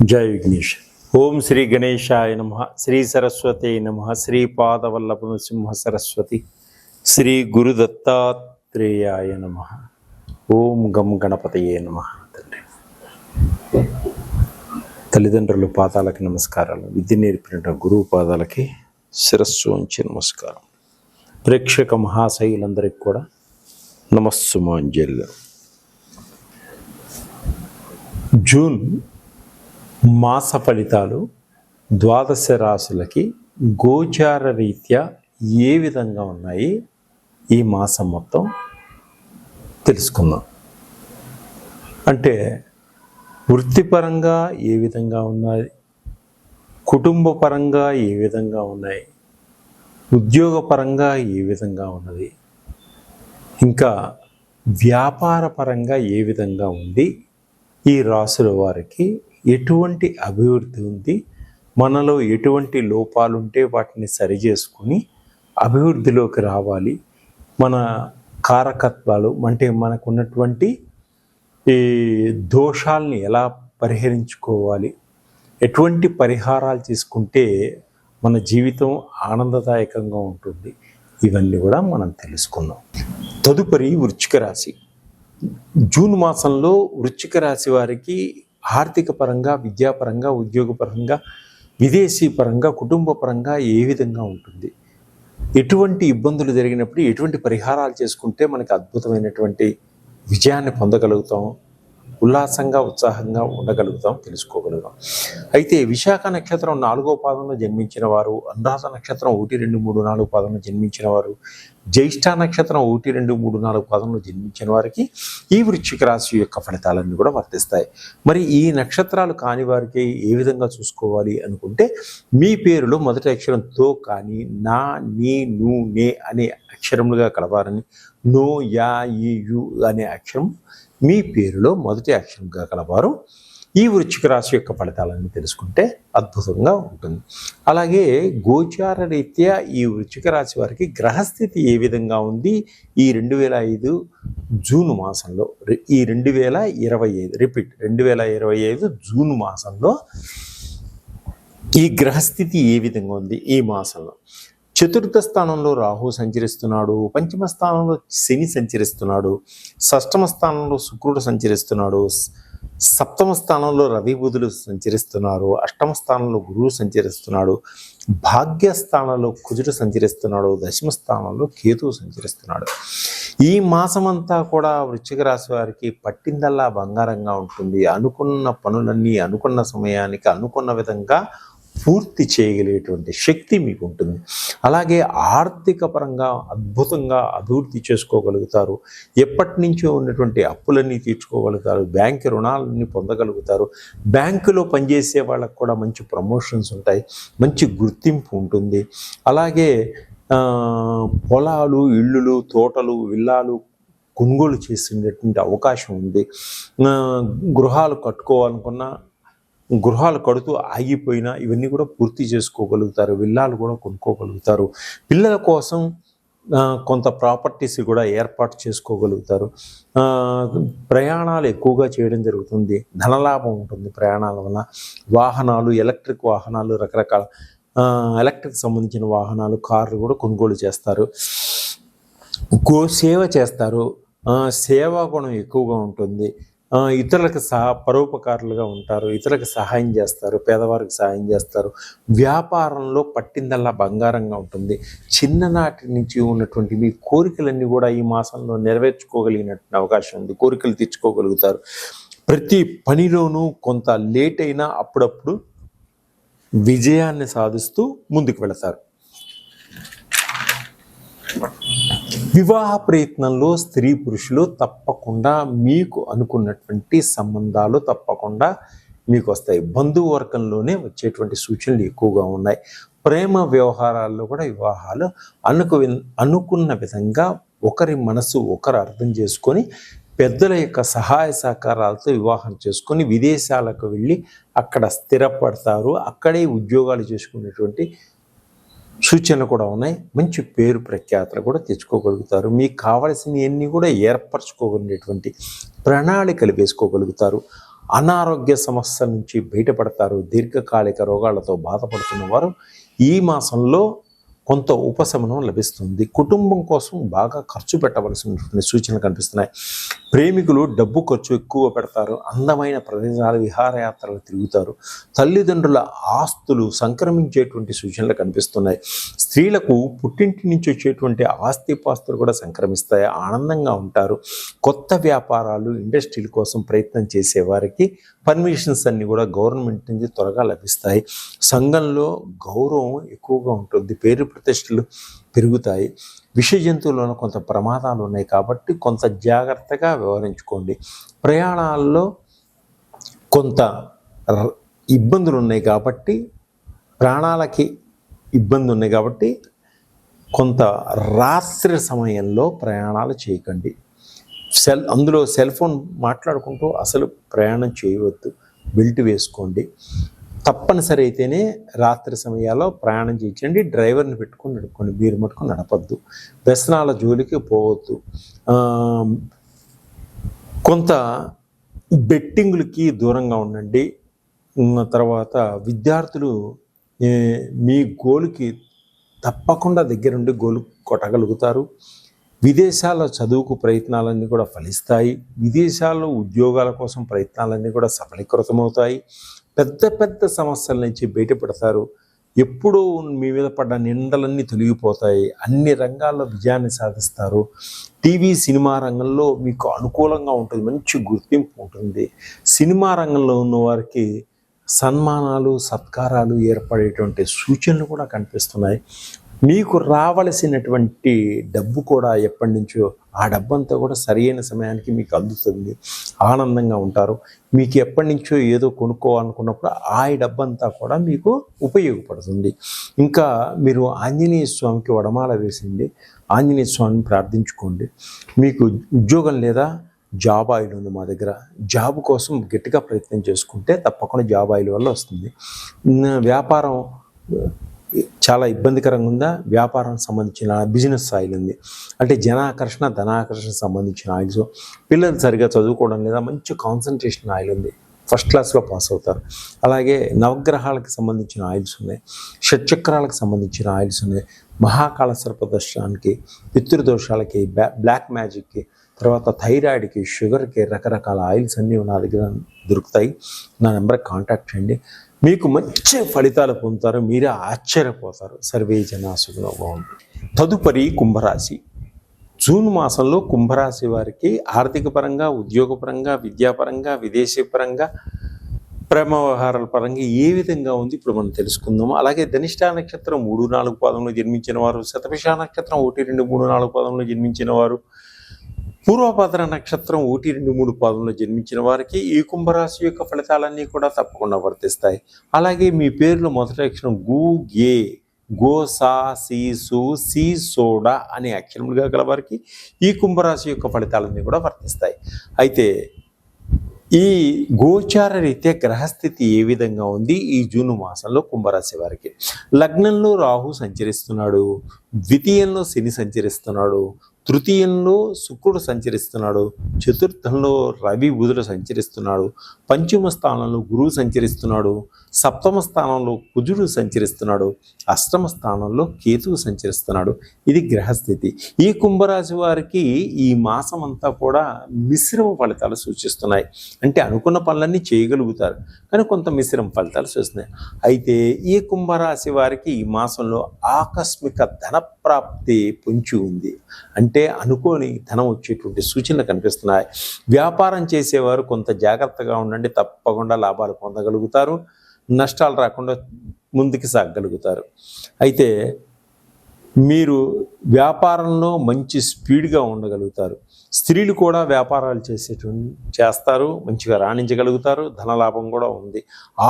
జై విఘ్నేష్. ఓం శ్రీ గణేశాయ నమ, శ్రీ సరస్వతి నమ, శ్రీ పాదవల్లభ నృసింహ సరస్వతి, శ్రీ గురు దత్తాత్రేయాయ నమ. ఓం గం గణపతయే నమ. తల్లిదండ్రుల పాదాలకి నమస్కారాలు, విద్య నేర్పిన గురువు పాదాలకి శిరస్సు ఉంచి నమస్కారం. ప్రేక్షక మహాశైలందరికీ కూడా నమస్సుమాంజలి. జూన్ మాస ఫలితాలు ద్వాదశ రాశులకి గోచార రీత్యా ఏ విధంగా ఉన్నాయి ఈ మాసం మొత్తం తెలుసుకుందాం. అంటే వృత్తిపరంగా ఏ విధంగా ఉన్నాయి, కుటుంబ పరంగా ఏ విధంగా ఉన్నాయి, ఉద్యోగపరంగా ఏ విధంగా ఉన్నది, ఇంకా వ్యాపార పరంగా ఏ విధంగా ఉంది, ఈ రాశుల వారికి ఎటువంటి అభివృద్ధి ఉంది, మనలో ఎటువంటి లోపాలుంటే వాటిని సరిచేసుకుని అభివృద్ధిలోకి రావాలి, మన కారకత్వాలు అంటే మనకున్నటువంటి ఈ దోషాలని ఎలా పరిహరించుకోవాలి, ఎటువంటి పరిహారాలు తీసుకుంటే మన జీవితం ఆనందదాయకంగా ఉంటుంది, ఇవన్నీ కూడా మనం తెలుసుకుందాం. తదుపరి వృశ్చిక రాశి. జూన్ మాసంలో వృశ్చిక రాశి వారికి ఆర్థిక పరంగా, విద్యాపరంగా, ఉద్యోగపరంగా, విదేశీ పరంగా, కుటుంబ పరంగా ఏ విధంగా ఉంటుంది, ఎటువంటి ఇబ్బందులు జరిగినప్పుడు ఎటువంటి పరిహారాలు చేసుకుంటే మనకి అద్భుతమైనటువంటి విజయాన్ని పొందగలుగుతాం, ఉల్లాసంగా ఉత్సాహంగా ఉండగలుగుతాం, తెలుసుకోగలుగుతాం. అయితే విశాఖ నక్షత్రం 4వ పాదంలో జన్మించిన వారు, అనురాధ నక్షత్రం 1, 2, 3, 4 పాదంలో జన్మించిన వారు, జ్యేష్ఠ నక్షత్రం 1, 2, 3, 4 పాదంలో జన్మించిన వారికి ఈ వృశ్చిక రాశి యొక్క ఫలితాలన్నీ కూడా వర్తిస్తాయి. మరి ఈ నక్షత్రాలు కాని వారికి ఏ విధంగా చూసుకోవాలి అనుకుంటే, మీ పేరులో మొదటి అక్షరం తో కానీ, నా, నీ, ను, నే అనే అక్షరములుగా కలవాలని, నో, యా, ఈ, యు అనే అక్షరం మీ పేరులో మొదటి అక్షరంగా కలవారు ఈ వృశ్చిక రాశి యొక్క ఫలితాలన్నీ తెలుసుకుంటే అద్భుతంగా ఉంటుంది. అలాగే గోచార రీత్యా ఈ వృశ్చిక రాశి వారికి గ్రహస్థితి ఏ విధంగా ఉంది ఈ 2005 జూన్ మాసంలో, ఈ 2025 జూన్ మాసంలో ఈ గ్రహస్థితి ఏ విధంగా ఉంది ఈ మాసంలో. చతుర్థ స్థానంలో రాహు సంచరిస్తున్నాడు, పంచమ స్థానంలో శని సంచరిస్తున్నాడు, షష్టమ స్థానంలో శుక్రుడు సంచరిస్తున్నాడు, సప్తమ స్థానంలో రవి బుధులు సంచరిస్తున్నారు, అష్టమ స్థానంలో గురువు సంచరిస్తున్నాడు, భాగ్యస్థానంలో కుజుడు సంచరిస్తున్నాడు, దశమ స్థానంలో కేతువు సంచరిస్తున్నాడు. ఈ మాసమంతా కూడా వృశ్చిక రాశి వారికి పట్టిందల్లా బంగారంగా ఉంటుంది. అనుకున్న పనులన్నీ అనుకున్న సమయానికి అనుకున్న విధంగా పూర్తి చేయగలిగేటువంటి శక్తి మీకు ఉంటుంది. అలాగే ఆర్థిక పరంగా అద్భుతంగా అభివృద్ధి చేసుకోగలుగుతారు. ఎప్పటి నుంచో ఉన్నటువంటి అప్పులన్నీ తీర్చుకోగలుగుతారు, బ్యాంకు రుణాలన్నీ పొందగలుగుతారు, బ్యాంకులో పనిచేసే వాళ్ళకు కూడా మంచి ప్రమోషన్స్ ఉంటాయి, మంచి గుర్తింపు ఉంటుంది. అలాగే పొలాలు, ఇళ్ళు, తోటలు, విల్లాలు కొనుగోలు చేసేటటువంటి అవకాశం ఉంది. గృహాలు కట్టుకోవాలనుకున్న, గృహాలు కడుతూ ఆగిపోయినా ఇవన్నీ కూడా పూర్తి చేసుకోగలుగుతారు, విల్లాలు కూడా కొనుక్కోగలుగుతారు, పిల్లల కోసం కొంత ప్రాపర్టీస్ కూడా ఏర్పాటు చేసుకోగలుగుతారు. ప్రయాణాలు ఎక్కువగా చేయడం జరుగుతుంది, ధనలాభం ఉంటుంది ప్రయాణాల వల్ల. వాహనాలు, ఎలక్ట్రిక్ వాహనాలు, రకరకాల ఎలక్ట్రిక్ సంబంధించిన వాహనాలు, కార్లు కూడా కొనుగోలు చేస్తారు. గోసేవ చేస్తారు, సేవా గుణం ఎక్కువగా ఉంటుంది. ఇతరులకు పరోపకారులుగా ఉంటారు, ఇతరులకు సహాయం చేస్తారు, పేదవారికి సహాయం చేస్తారు. వ్యాపారంలో పట్టిందల్లా బంగారంగా ఉంటుంది. చిన్ననాటి నుంచి ఉన్నటువంటి మీ కోరికలన్నీ కూడా ఈ మాసంలో నెరవేర్చుకోగలిగినటువంటి అవకాశం ఉంది, కోరికలు తీర్చుకోగలుగుతారు. ప్రతి పనిలోనూ కొంత లేట్ అయినా అప్పుడప్పుడు విజయాన్ని సాధిస్తూ ముందుకు వెళతారు. వివాహ ప్రయత్నంలో స్త్రీ పురుషులు తప్పకుండా మీకు అనుకున్నటువంటి సంబంధాలు తప్పకుండా మీకు వస్తాయి. బంధువర్గంలోనే వచ్చేటువంటి సూచనలు ఎక్కువగా ఉన్నాయి. ప్రేమ వ్యవహారాల్లో కూడా వివాహాలు అనుకున్న విధంగా ఒకరి మనసు ఒకరు అర్థం చేసుకొని పెద్దల యొక్క సహాయ సహకారాలతో వివాహం చేసుకొని విదేశాలకు వెళ్ళి అక్కడ స్థిరపడతారు, అక్కడే ఉద్యోగాలు చేసుకునేటువంటి సూచనలు కూడా ఉన్నాయి. మంచి పేరు ప్రఖ్యాతలు కూడా తెచ్చుకోగలుగుతారు. మీకు కావలసినవన్నీ కూడా ఏర్పరచుకోగలిగేటువంటి ప్రణాళికలు వేసుకోగలుగుతారు. అనారోగ్య సమస్యల నుంచి బయటపడతారు. దీర్ఘకాలిక రోగాలతో బాధపడుతున్న వారు ఈ మాసంలో కొంత ఉపశమనం లభిస్తుంది. కుటుంబం కోసం బాగా ఖర్చు పెట్టవలసినటువంటి సూచనలు కనిపిస్తున్నాయి. ప్రేమికులు డబ్బు ఖర్చు ఎక్కువ పెడతారు. అందమైన ప్రదేశాలు, విహారయాత్రలు తిరుగుతారు. తల్లిదండ్రుల ఆస్తులు సంక్రమించేటువంటి సూచనలు కనిపిస్తున్నాయి. స్త్రీలకు పుట్టింటి నుంచి వచ్చేటువంటి ఆస్తిపాస్తులు కూడా సంక్రమిస్తాయి. ఆనందంగా ఉంటారు. కొత్త వ్యాపారాలు, ఇండస్ట్రీల కోసం ప్రయత్నం చేసేవారికి పర్మిషన్స్ అన్నీ కూడా గవర్నమెంట్ నుంచి త్వరగా లభిస్తాయి. సంఘంలో గౌరవం ఎక్కువగా ఉంటుంది. పేరు ప్రతిష్టలు పెరుగుతాయి. విష జంతువులను కొంత ప్రమాదాలు ఉన్నాయి కాబట్టి కొంత జాగ్రత్తగా వ్యవహరించుకోండి. ప్రయాణాల్లో కొంత ఇబ్బందులు ఉన్నాయి కాబట్టి, ప్రాణాలకి ఇబ్బంది ఉన్నాయి కాబట్టి కొంత రాత్రి సమయంలో ప్రయాణాలు చేయకండి. అందులో సెల్ ఫోన్ మాట్లాడుకుంటూ అసలు ప్రయాణం చేయవద్దు. బెల్ట్ వేసుకోండి. తప్పనిసరి అయితేనే రాత్రి సమయాల్లో ప్రయాణం చేయించండి. డ్రైవర్ని పెట్టుకొని నడుపుకోండి. మీరు మటుకు నడపద్దు. వ్యసనాల జోలికి పోవద్దు. కొంత బెట్టింగులకి దూరంగా ఉండండి. తర్వాత విద్యార్థులు మీ గోలుకి తప్పకుండా దగ్గరుండి గోలు కొట్టగలుగుతారు. విదేశాల చదువుకు ప్రయత్నాలన్నీ కూడా ఫలిస్తాయి. విదేశాల్లో ఉద్యోగాల కోసం ప్రయత్నాలన్నీ కూడా సఫలీకృతమవుతాయి. పెద్ద పెద్ద సమస్యల నుంచి బయటపడతారు. ఎప్పుడూ మీ మీద పడ్డ నిందలన్నీ తొలగిపోతాయి. అన్ని రంగాల్లో విజయాన్ని సాధిస్తారు. టీవీ, సినిమా రంగంలో మీకు అనుకూలంగా ఉంటుంది. మంచి గుర్తింపు ఉంటుంది. సినిమా రంగంలో ఉన్న వారికి సన్మానాలు, సత్కారాలు ఏర్పడేటువంటి సూచనలు కూడా కనిపిస్తున్నాయి. మీకు రావలసినటువంటి డబ్బు కూడా ఎప్పటి నుంచో ఆ డబ్బంతా కూడా సరైన సమయానికి మీకు అందుతుంది. ఆనందంగా ఉంటారు. మీకు ఎప్పటి నుంచో ఏదో కొనుక్కోవాలనుకున్నప్పుడు ఆ డబ్బంతా కూడా మీకు ఉపయోగపడుతుంది. ఇంకా మీరు ఆంజనేయ స్వామికి వడమాల వేసింది. ఆంజనేయ స్వామిని ప్రార్థించుకోండి. మీకు ఉద్యోగం లేదా జాబ్ ఆయిల్ ఉంది మా దగ్గర. జాబ్ కోసం గట్టిగా ప్రయత్నం చేసుకుంటే తప్పకుండా జాబ్ ఆయిల్ వల్ల వస్తుంది. వ్యాపారం చాలా ఇబ్బందికరంగా ఉందా? వ్యాపారం సంబంధించిన బిజినెస్ ఆయిల్ ఉంది. అంటే జనాకర్షణ, ధనాకర్షణ సంబంధించిన ఆయిల్స్. పిల్లలు సరిగా చదువుకోవడం లేదా మంచి కాన్సన్ట్రేషన్ ఆయిల్ ఉంది. ఫస్ట్ క్లాస్లో పాస్ అవుతారు. అలాగే నవగ్రహాలకు సంబంధించిన ఆయిల్స్ ఉన్నాయి. షట్చక్రాలకు సంబంధించిన ఆయిల్స్ ఉన్నాయి. మహాకాళ సర్పదర్శనానికి, పితృదోషాలకి, బ్లాక్ మ్యాజిక్కి, తర్వాత థైరాయిడ్కి, షుగర్కి రకరకాల ఆయిల్స్ అన్నీ నా దగ్గర దొరుకుతాయి. నా నెంబర్కి కాంటాక్ట్ చేయండి. మీకు మంచి ఫలితాలు పొందుతారు. మీరే ఆశ్చర్యపోతారు. సర్వే జనా సుఖినో భవంతు. తదుపరి కుంభరాశి. జూన్ మాసంలో కుంభరాశి వారికి ఆర్థిక పరంగా, ఉద్యోగపరంగా, విద్యాపరంగా, విదేశీ పరంగా, ప్రేమ వ్యవహారాల పరంగా ఏ విధంగా ఉంది ఇప్పుడు మనం తెలుసుకుందాము. అలాగే ధనిష్ఠా నక్షత్రం 3, 4 పాదంలో జన్మించిన వారు, శతభిష నక్షత్రం 1, 2, 3, 4 పాదంలో జన్మించిన వారు, పూర్వభద్ర నక్షత్రం 1, 2, 3 పాదంలో జన్మించిన వారికి ఈ కుంభరాశి యొక్క ఫలితాలన్నీ కూడా తప్పకుండా వర్తిస్తాయి. అలాగే మీ పేరులో మొదటి అక్షరం గు, గే, గో, సా, సి, సు, సి, సోడా అనే అక్షరములుగా గల వారికి ఈ కుంభరాశి యొక్క ఫలితాలన్నీ కూడా వర్తిస్తాయి. అయితే ఈ గోచార రీత్యా గ్రహస్థితి ఏ విధంగా ఉంది ఈ జూన్ మాసంలో కుంభరాశి వారికి? లగ్నంలో రాహు సంచరిస్తున్నాడు. ద్వితీయంలో శని సంచరిస్తున్నాడు. తృతీయంలో శుక్రుడు సంచరిస్తున్నాడు. చతుర్థంలో రవి, బుధుడు సంచరిస్తున్నాడు. పంచమ స్థానంలో గురువు సంచరిస్తున్నాడు. సప్తమ స్థానంలో కుజుడు సంచరిస్తున్నాడు. అష్టమ స్థానంలో కేతువు సంచరిస్తున్నాడు. ఇది గ్రహస్థితి. ఈ కుంభరాశి వారికి ఈ మాసం అంతా కూడా మిశ్రమ ఫలితాలు సూచిస్తున్నాయి. అంటే అనుకున్న పనులన్నీ చేయగలుగుతారు, కానీ కొంత మిశ్రమ ఫలితాలు సూచిస్తున్నాయి. అయితే ఈ కుంభరాశి వారికి ఈ మాసంలో ఆకస్మిక ధన ప్రాప్తి పొంచి ఉంది. అంటే అనుకోని ధనం వచ్చేటువంటి సూచనలు కనిపిస్తున్నాయి. వ్యాపారం చేసేవారు కొంత జాగ్రత్తగా ఉండండి. తప్పకుండా లాభాలు పొందగలుగుతారు. నష్టాలు రాకుండా ముందుకు సాగగలుగుతారు. అయితే మీరు వ్యాపారంలో మంచి స్పీడ్గా ఉండగలుగుతారు. స్త్రీలు కూడా వ్యాపారాలు చేస్తారు, మంచిగా రాణించగలుగుతారు. ధనలాభం కూడా ఉంది.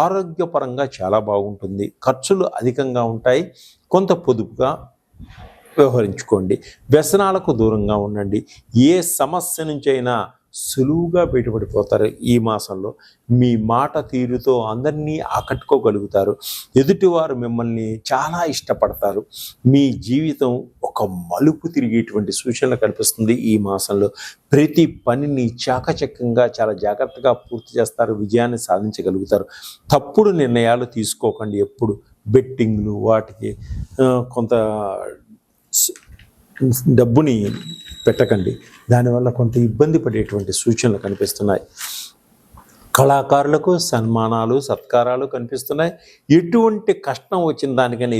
ఆరోగ్యపరంగా చాలా బాగుంటుంది. ఖర్చులు అధికంగా ఉంటాయి. కొంత పొదుపుగా వ్యవహరించుకోండి. వ్యసనాలకు దూరంగా ఉండండి. ఏ సమస్య నుంచి అయినా సులువుగా బయటపడిపోతారు. ఈ మాసంలో మీ మాట తీరుతో అందరినీ ఆకట్టుకోగలుగుతారు. ఎదుటివారు మిమ్మల్ని చాలా ఇష్టపడతారు. మీ జీవితం ఒక ఒక మలుపు తిరిగేటువంటి సూచనలు కనిపిస్తుంది. ఈ మాసంలో ప్రతి పనిని చాకచక్యంగా చాలా జాగ్రత్తగా పూర్తి చేస్తారు, విజయాన్ని సాధించగలుగుతారు. తప్పుడు నిర్ణయాలు తీసుకోకండి. ఎప్పుడు బెట్టింగ్లు వాటికి కొంత డబ్బుని పెట్టకండి. దానివల్ల కొంత ఇబ్బంది పడేటువంటి సూచనలు కనిపిస్తున్నాయి. కళాకారులకు సన్మానాలు సత్కారాలు కనిపిస్తున్నాయి. ఎటువంటి కష్టం వచ్చిన దానికైనా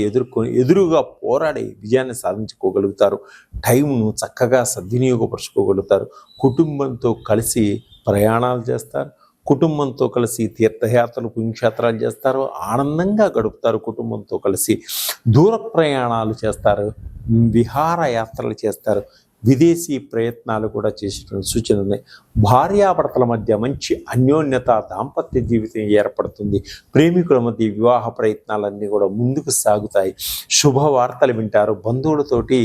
ఎదురుగా పోరాడి విజయాన్ని సాధించుకోగలుగుతారు. టైంను చక్కగా సద్వినియోగపరుచుకోగలుగుతారు. కుటుంబంతో కలిసి ప్రయాణాలు చేస్తారు. కుటుంబంతో కలిసి తీర్థయాత్రలు పుణ్యక్షేత్రాలు చేస్తారు. ఆనందంగా గడుపుతారు. కుటుంబంతో కలిసి దూర ప్రయాణాలు చేస్తారు. విహారయాత్రలు చేస్తారు. విదేశీ ప్రయత్నాలు కూడా చేసేటువంటి సూచనలు ఉన్నాయి. భార్యాభర్తల మధ్య మంచి అన్యోన్యత, దాంపత్య జీవితం ఏర్పడుతుంది. ప్రేమికుల మధ్య వివాహ ప్రయత్నాలన్నీ కూడా ముందుకు సాగుతాయి. శుభవార్తలు వింటారు. బంధువులతోటి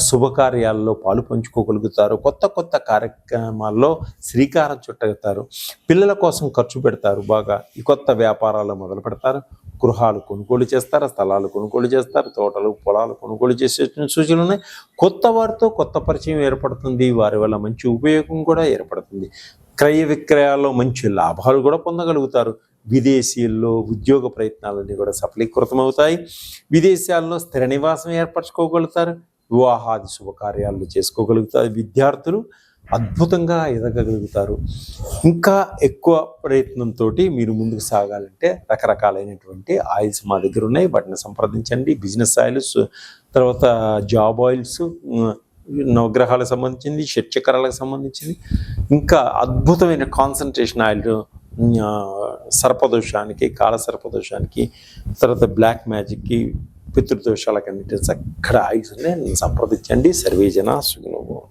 శుభకార్యాల్లో పాలు పంచుకోగలుగుతారు. కొత్త కొత్త కార్యక్రమాల్లో శ్రీకారం చుట్టగలుగుతారు. పిల్లల కోసం ఖర్చు పెడతారు. బాగా ఈ కొత్త వ్యాపారాలు మొదలు పెడతారు. గృహాలు కొనుగోలు చేస్తారు. స్థలాలు కొనుగోలు చేస్తారు. తోటలు పొలాలు కొనుగోలు చేసే సూచనలు ఉన్నాయి. కొత్త వారితో కొత్త పరిచయం ఏర్పడుతుంది. వారి వల్ల మంచి ఉపయోగం కూడా ఏర్పడుతుంది. క్రయ విక్రయాల్లో మంచి లాభాలు కూడా పొందగలుగుతారు. విదేశీల్లో ఉద్యోగ ప్రయత్నాలన్నీ కూడా సఫలీకృతమవుతాయి. విదేశాల్లో స్థిర నివాసం ఏర్పరచుకోగలుగుతారు. వివాహాది శుభకార్యాలు చేసుకోగలుగుతారు. విద్యార్థులు అద్భుతంగా ఎదగగలుగుతారు. ఇంకా ఎక్కువ ప్రయత్నంతో మీరు ముందుకు సాగాలంటే రకరకాలైనటువంటి ఆయిల్స్ మా దగ్గర ఉన్నాయి. వాటిని సంప్రదించండి. బిజినెస్ ఆయిల్స్, తర్వాత జాబ్ ఆయిల్స్, నవగ్రహాలకు సంబంధించింది, షట్చక్రాలకు సంబంధించింది, ఇంకా అద్భుతమైన కాన్సన్ట్రేషన్ ఆయిల్ సర్పదోషానికి, కాల సర్పదోషానికి, తర్వాత బ్లాక్ మ్యాజిక్కి, పితృదోషాలకన్నిటి చక్కటి ఆయిల్స్ ఉన్నాయి. సంప్రదించండి. సర్వేజన సుఖినో.